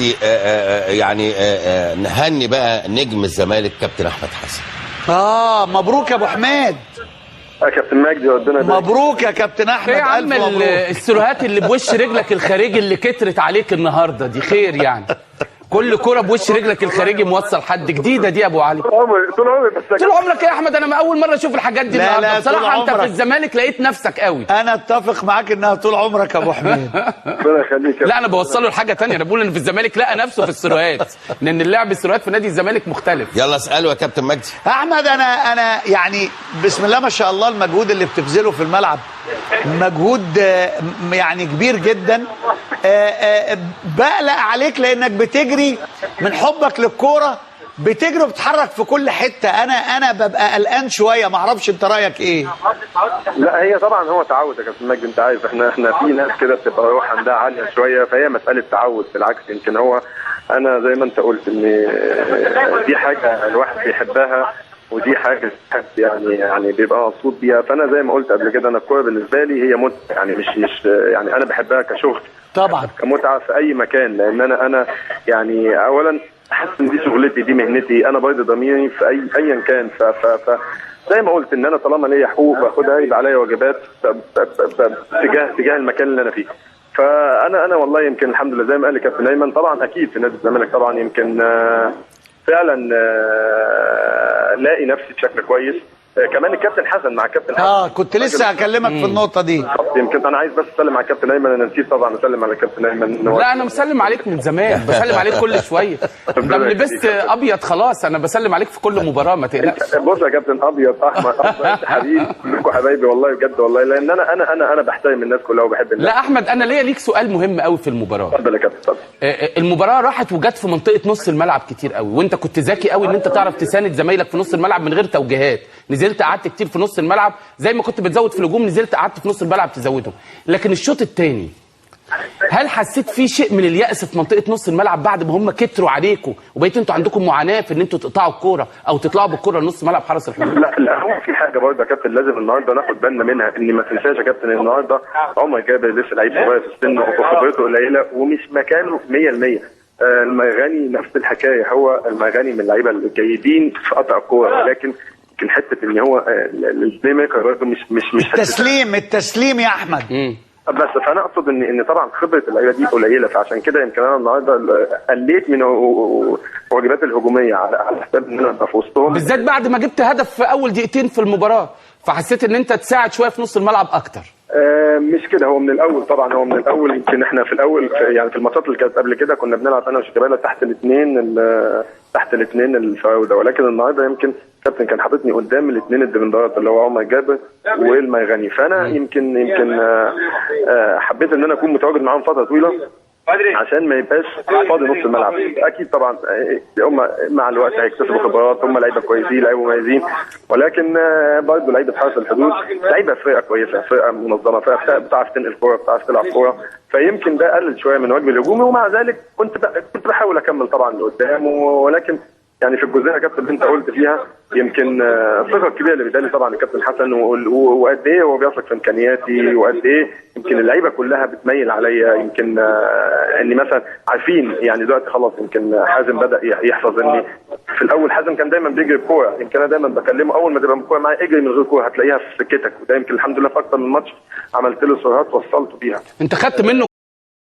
مجدي يعني نهني بقى نجم الزمالك كابتن احمد حسن. مبروك يا ابو حميد. يا كابتن مجدي ربنا يبارك. مبروك يا كابتن احمد. يا عم الف مبروك. السيروهات اللي بوش رجلك الخارجي اللي كترت عليك النهارده دي خير يعني. كل كرة بوش رجلك الخارجي موصل حد جديده دي يا ابو علي. طول عمري بس طول عمرك يا احمد انا اول مره اشوف الحاجات دي لا، النهارده طول بصراحه. انت عمرك. في الزمالك لقيت نفسك قوي. انا اتفق معاك انها طول عمرك يا ابو حميد. ربنا يخليك. لا انا بوصله لحاجه ثانيه، انا بقول ان في الزمالك لقى نفسه في السيروهات، لان اللعب السيروهات في نادي الزمالك مختلف. يلا اساله يا كابتن مجدي. احمد انا يعني بسم الله ما شاء الله المجهود اللي بتبذله في الملعب مجهود يعني كبير جدا. بقلق عليك لانك بتجري من حبك للكوره، بتجري وبتتحرك في كل حته. انا ببقى قلقان شويه، ما اعرفش انت رايك ايه؟ لا هي طبعا هو تعود يا كابتن مجدي، انت عارف احنا في ناس كده بتبقى روح عندها عاليه شويه، فهي مساله تعود. بالعكس يمكن هو انا زي ما انت قلت ان دي حاجه الواحد بيحبها ودي حاجه يعني بيبقى مبسوط بيها. فانا زي ما قلت قبل كده انا الكوره بالنسبه لي هي متعه، يعني مش يعني انا بحبها كشغل طبعا كمتعه في اي مكان، لان انا يعني اولا حاسس ان دي شغلتي دي مهنتي، انا برضه ضميري في ايا كان. ف زي ما قلت ان انا طالما ليا حقوق باخدها، يبقى عليا واجبات تجاه المكان اللي انا فيه. فانا والله يمكن الحمد لله زي ما قال لي كابتن ايمن، طبعا اكيد في نادي الزمالك طبعا يمكن فعلا لاقي نفسي بشكل كويس. كمان الكابتن حسن مع الكابتن حسن كنت لسه هكلمك في النقطه دي. يمكن انا عايز بس اسلم على الكابتن ايمن، انا نسيت طبعا اسلم على الكابتن ايمن. لا انا مسلم عليك من زمان، بسلم عليك كل شويه. ده لبست ابيض خلاص، انا بسلم عليك في كل مباراه ما تقلقش. بص يا كابتن ابيض احمر انت حبيبي كلكم حبايبي والله بجد والله، لان انا بحترم الناس كلها وبحب الناس. لا احمد انا ليا ليك سؤال مهم قوي في المباراه. اتفضل يا كابتن اتفضل. المباراه راحت وجت في منطقه نص الملعب كتير قوي، وانت كنت ذكي قوي ان انت تعرف تساند زمايلك في نص الملعب من غير توجيهات. نزلت قعدت كتير في نص الملعب زي ما كنت بتزود في الهجوم، نزلت قعدت في نص الملعب تزودهم. لكن الشوط الثاني هل حسيت في شيء من اليأس في منطقه نص الملعب بعد ما هم كتروا عليكم وبقيتوا انتوا عندكم معاناه في ان انتوا تقطعوا الكوره او تطلعوا بالكوره لنص ملعب حرس الحدود؟ لا هو في حاجه برضه يا كابتن لازم النهارده ناخد بالنا منها، ان ما تنساش يا كابتن النهارده عمر جابر لسه لعيب صغير في السن وخبرته قليله ومش مكانه 100%. المغاني نفس الحكايه، هو المغاني من اللعيبه الجيدين في قطع الكوره، ولكن يمكن حته ان هو البلاي ميكر برضه مش التسليم يا احمد. بس فانا اقصد ان طبعا خبره اللعيبه دي قليله، فعشان كده يمكن انا النهارده قليت من واجبات الهجوميه على حساب ان انا ابقى في وسطهم، بالذات بعد ما جبت هدف في اول دقيقتين في المباراه، فحسيت ان انت تساعد شويه في نص الملعب اكتر. مش كده، هو من الاول طبعا، هو من الاول يمكن احنا في الاول يعني في الماتشات اللي كانت قبل كده كنا بنلعب انا وشيكابالا تحت الاثنين الفراوده، ولكن النهارده يمكن الكابتن كان حاططني قدام الاثنين الديفندرات اللي هو عمر جابر والمغني، فانا يمكن حبيت ان انا اكون متواجد معاهم فتره طويله عشان ما يبقاش فاضي نص الملعب. اكيد طبعا هم مع الوقت هيكتسبوا خبرات، هم لعيبه كويسين لعيبه مميزين، ولكن برضه لعيبه حرس الحدود لعيبه فرقه كويسه، فرقه منظمه، فرقه بتعرف تنقل كوره، بتعرف تلعب كوره، فيمكن ده قلل شويه من واجب الهجومي، ومع ذلك كنت بحاول اكمل طبعا لقدام، ولكن يعني في الجزئيه يا كابتن اللي انت قلت فيها يمكن الثقه الكبيره اللي بيدالي طبعا الكابتن حسن، وقد ايه هو بيثق في امكانياتي، وقد ايه يمكن اللعيبه كلها بتميل عليا. يمكن اني مثلا عارفين يعني دلوقتي خلاص يمكن حازم بدا يحفظ اني في الاول حازم كان دايما بيجري بكوره، يمكن انا دايما بكلمه اول ما تبقى الكوره معايا اجري من غير كوره هتلاقيها في سكتك، وده يمكن الحمد لله في اكتر من ماتش عملت له سرعات وصلته بيها. انت خدت منه